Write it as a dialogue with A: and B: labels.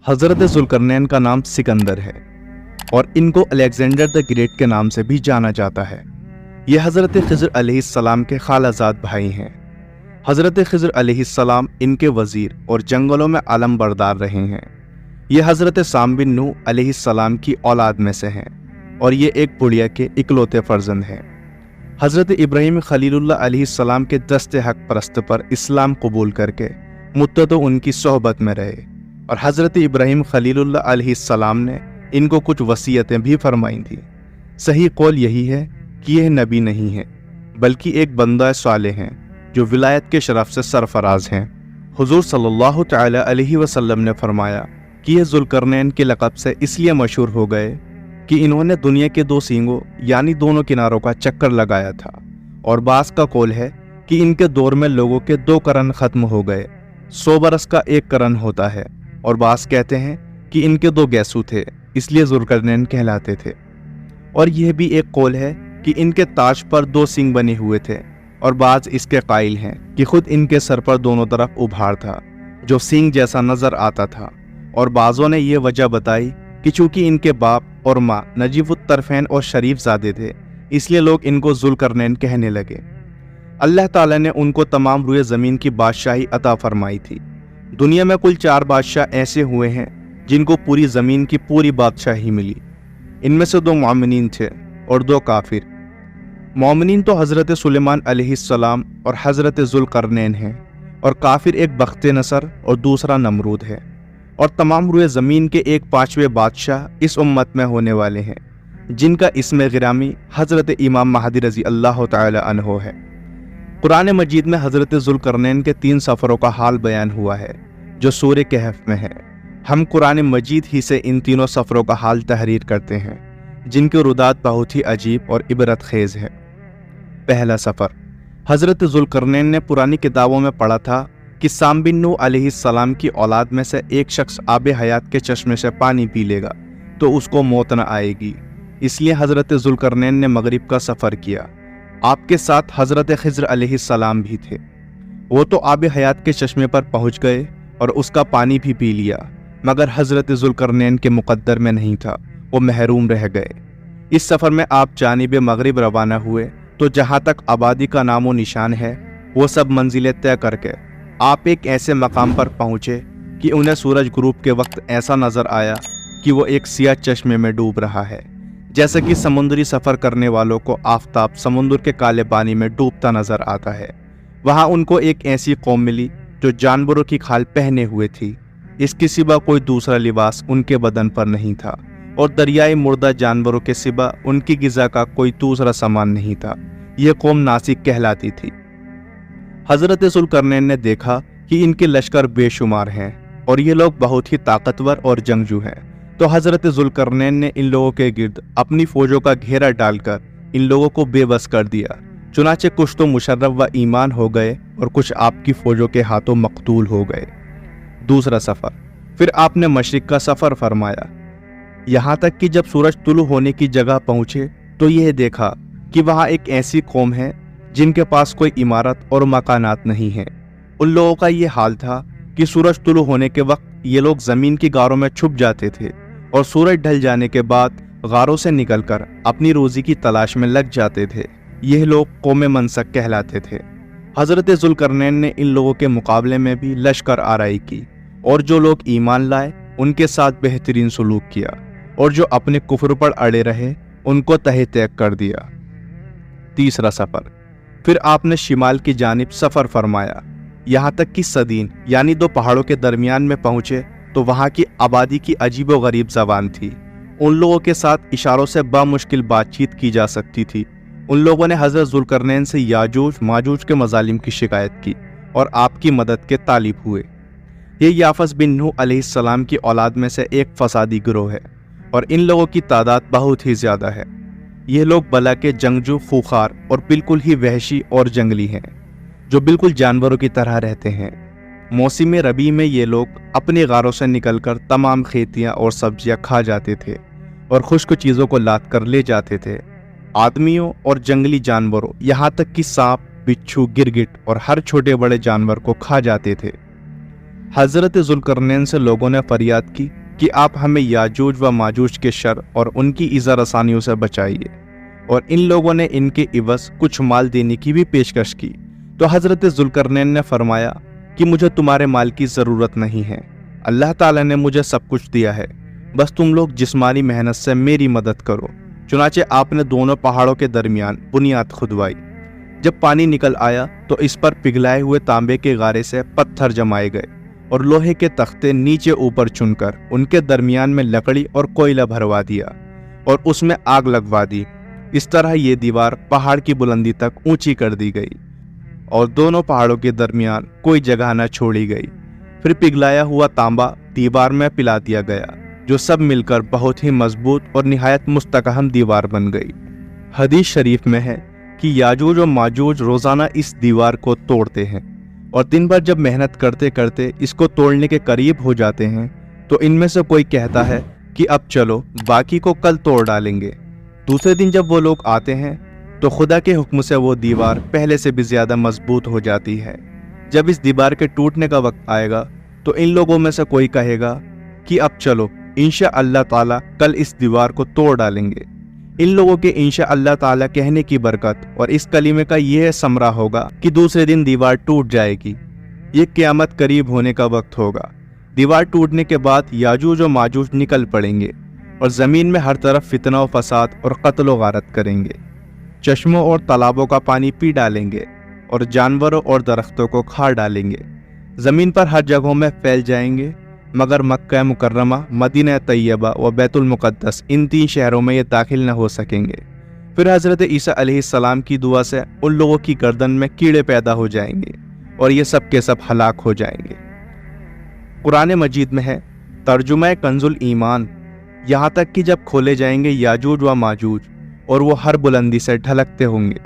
A: हज़रत ज़ुल्करनैन का नाम सिकंदर है और इनको अलेक्जेंडर द ग्रेट के नाम से भी जाना जाता है। ये हज़रत ख़िज़र अलैहिस्सलाम के खालाजाद भाई हैं। हज़रत ख़िज़र अलैहिस्सलाम इनके वज़ीर और जंगलों में आलम बरदार रहे हैं। ये हज़रत साम बिन नूह अलैहिस्सलाम की औलाद में से हैं और ये एक बुढ़िया के इकलौते फ़र्जंद हैं। हज़रत इब्राहीम खलीलुल्लाह अलैहिस्सलाम के दस्ते हक परस्त पर इस्लाम कबूल करके मुद्दतों उनकी सोहबत में रहे और हज़रत इब्राहीम खलीलुल्लाह अलैहिस्सलाम ने इनको कुछ वसीयतें भी फरमाई थी। सही कौल यही है कि यह नबी नहीं है बल्कि एक बंदा सालेह हैं जो विलायत के शरफ से सरफराज हैं। हुजूर सल्लल्लाहु तआला अलैहि वसल्लम ने फरमाया कि यह ज़ुल्करनैन के लक़ब से इसलिए मशहूर हो गए कि इन्होंने दुनिया के दो सींगों यानी दोनों किनारों का चक्कर लगाया था और बास का कौल है कि इनके दौर में लोगों के दो करन ख़त्म हो गए। 100 बरस का एक करन होता है और बास कहते हैं कि इनके दो गैसू थे इसलिए ज़ुल्करनैन कहलाते थे। और यह भी एक कौल है कि इनके ताज पर दो सींग बने हुए थे और बाज इसके कायल हैं कि खुद इनके सर पर दोनों तरफ उभार था जो सींग जैसा नजर आता था। और बाज़ों ने यह वजह बताई कि चूंकि इनके बाप और माँ नजीबुत तरफैन और शरीफ ज़ादे थे इसलिए लोग इनको ज़ुल्करनैन कहने लगे। अल्लाह ताला ने उनको तमाम रुए ज़मीन की बादशाही अता फरमाई थी। दुनिया में कुल 4 बादशाह ऐसे हुए हैं जिनको पूरी ज़मीन की पूरी बादशाही मिली। इनमें से 2 मोमिनीन थे और 2 काफिर। मोमिनीन तो हज़रत सुलेमान अलैहिस्सलाम और हज़रत ज़ुल्करनैन हैं और काफिर एक बख्ते नसर और दूसरा नमरूद है। और तमाम रुए ज़मीन के एक 5वें बादशाह इस उम्मत में होने वाले हैं जिनका इसमें गिरामी हज़रत इमाम महदी रज़ी अल्लाह तआला अन्हो है। कुरान मजीद में हज़रत ज़ुल्करनैन के 3 सफ़रों का हाल बयान हुआ है जो सूरह कहफ में है। हम कुरान मजीद ही से इन तीनों सफ़रों का हाल तहरीर करते हैं जिनके रुदात बहुत ही अजीब और इबरत खेज़ है। पहला सफ़र, हज़रत ज़ुल्करनैन ने पुरानी किताबों में पढ़ा था कि साम बिन नूह अलैहिस्सलाम की औलाद में से एक शख्स आबे हयात के चश्मे से पानी पी लेगा तो उसको मौत न आएगी। इसलिए हज़रत ज़ुल्करनैन ने मगरिब का सफ़र किया। आपके साथ हज़रत ख़िज़र अलैहिस्सलाम भी थे। वो तो आबे हयात के चश्मे पर पहुँच गए और उसका पानी भी पी लिया, मगर हज़रत ज़ुल्करनैन के मुक़द्दर में नहीं था, वो महरूम रह गए। इस सफ़र में आप जानिब मगरिब रवाना हुए तो जहाँ तक आबादी का नामो निशान है वो सब मंजिलें तय करके आप एक ऐसे मकाम पर पहुँचे कि उन्हें सूरज गुरूब के वक्त ऐसा नज़र आया कि वो एक सियाह चश्मे में डूब रहा है, जैसे कि समुद्री सफ़र करने वालों को आफताब समुद्र के काले पानी में डूबता नज़र आता है। वहाँ उनको एक ऐसी कौम मिली जो जानवरों की खाल पहने हुए थी। इसके सिवा कोई दूसरा लिबास उनके बदन पर नहीं था और दरियाई मुर्दा जानवरों के सिवा उनकी गिज़ा का कोई दूसरा सामान नहीं था। यह कौम नासिक कहलाती थी। हज़रत ज़ुल्करनैन ने देखा कि इनके लश्कर बेशुमार हैं और ये लोग बहुत ही ताकतवर और जंगजू हैं, तो हज़रत ज़ुल्करनैन ने इन लोगों के गिर्द अपनी फ़ौजों का घेरा डालकर इन लोगों को बेबस कर दिया। चुनाचे कुछ तो मुशर्रफ व ईमान हो गए और कुछ आपकी फ़ौजों के हाथों मकतूल हो गए। दूसरा सफ़र, फिर आपने मशरिक़ का सफ़र फरमाया, यहाँ तक कि जब सूरज तुलू होने की जगह पहुँचे तो यह देखा कि वहाँ एक ऐसी कौम है जिनके पास कोई इमारत और मकानात नहीं है। उन लोगों का ये हाल था कि सूरज तुलू होने के वक्त ये लोग ज़मीन की गारों में छुप जाते थे और सूरज ढल जाने के बाद गारों से निकलकर अपनी रोज़ी की तलाश में लग जाते थे। यह लोग कौम मनसक कहलाते थे। हज़रत ज़ुल्करनैन ने इन लोगों के मुकाबले में भी लश्कर आराई की और जो लोग ईमान लाए उनके साथ बेहतरीन सलूक किया और जो अपने कुफ्र पर अड़े रहे उनको तहे तैक कर दिया। तीसरा सफ़र, फिर आपने शिमाल की जानिब सफ़र फरमाया, यहाँ तक कि सदीन यानी 2 पहाड़ों के दरमियान में पहुँचे तो वहाँ की आबादी की अजीब व गरीब ज़बान थी। उन लोगों के साथ इशारों से बामुश्किल बातचीत की जा सकती थी। उन लोगों ने हज़रत ज़ुल्करनैन से याजूज माजूज के मज़ालिम की शिकायत की और आपकी मदद के तालिब हुए। ये याफस बिन नूह अलैहिस्सलाम की औलाद में से एक फसादी गिरोह है और इन लोगों की तादाद बहुत ही ज़्यादा है। ये लोग बला के जंगजू, खूखार और बिल्कुल ही वहशी और जंगली हैं जो बिल्कुल जानवरों की तरह रहते हैं। मौसम रबी में ये लोग अपने गारों से निकलकर तमाम खेतियाँ और सब्जियाँ खा जाते थे और खुश्क चीज़ों को लाद कर ले जाते थे। आदमियों और जंगली जानवरों यहाँ तक कि सांप, बिच्छू, गिरगिट और हर छोटे बड़े जानवर को खा जाते थे। حضرت ذوالقرنین سے لوگوں نے فریاد کی کہ آپ ہمیں یاجوج و ماجوج کے شر اور ان کی ایذا رسانیوں سے بچائیے، اور ان لوگوں نے ان کے عوض کچھ مال دینے کی بھی پیشکش کی۔ تو حضرت ذوالقرنین نے فرمایا کہ مجھے تمہارے مال کی ضرورت نہیں ہے، اللہ تعالیٰ نے مجھے سب کچھ دیا ہے، بس تم لوگ جسمانی محنت سے میری مدد کرو۔ چنانچہ آپ نے دونوں پہاڑوں کے درمیان بنیاد کھدوائی۔ جب پانی نکل آیا تو اس پر پگھلائے ہوئے تانبے کے غارے سے پتھر جمائے گئے اور لوہے کے تختے نیچے اوپر چن کر ان کے درمیان میں لکڑی اور کوئلہ بھروا دیا اور اس میں آگ لگوا دی۔ اس طرح یہ دیوار پہاڑ کی بلندی تک اونچی کر دی گئی اور دونوں پہاڑوں کے درمیان کوئی جگہ نہ چھوڑی گئی۔ پھر پگھلایا ہوا تانبا دیوار میں پلا دیا گیا، جو سب مل کر بہت ہی مضبوط اور نہایت مستحکم دیوار بن گئی۔ حدیث شریف میں ہے کہ یاجوج و ماجوج روزانہ اس دیوار کو توڑتے ہیں، اور دن بھر جب محنت کرتے کرتے اس کو توڑنے کے قریب ہو جاتے ہیں تو ان میں سے کوئی کہتا ہے کہ اب چلو باقی کو کل توڑ ڈالیں گے۔ دوسرے دن جب وہ لوگ آتے ہیں تو خدا کے حکم سے وہ دیوار پہلے سے بھی زیادہ مضبوط ہو جاتی ہے۔ جب اس دیوار کے ٹوٹنے کا وقت آئے گا تو ان لوگوں میں سے کوئی کہے گا کہ اب چلو انشاء اللہ تعالیٰ کل اس دیوار کو توڑ ڈالیں گے۔ ان لوگوں کے انشاء اللہ تعالیٰ کہنے کی برکت اور اس کلمے کا یہ ثمرہ ہوگا کہ دوسرے دن دیوار ٹوٹ جائے گی۔ یہ قیامت قریب ہونے کا وقت ہوگا۔ دیوار ٹوٹنے کے بعد یاجوج و ماجوج نکل پڑیں گے اور زمین میں ہر طرف فتنہ و فساد اور قتل و غارت کریں گے، چشموں اور تالابوں کا پانی پی ڈالیں گے اور جانوروں اور درختوں کو کھا ڈالیں گے۔ زمین پر ہر جگہوں میں پھیل جائیں گے، مگر مکہ مکرمہ، مدینہ طیبہ و بیت المقدس، ان 3 شہروں میں یہ داخل نہ ہو سکیں گے۔ پھر حضرت عیسیٰ علیہ السلام کی دعا سے ان لوگوں کی گردن میں کیڑے پیدا ہو جائیں گے اور یہ سب کے سب ہلاک ہو جائیں گے۔ قرآن مجید میں ہے ترجمہ کنز الایمان، یہاں تک کہ جب کھولے جائیں گے یاجوج و ماجوج اور وہ ہر بلندی سے ڈھلکتے ہوں گے۔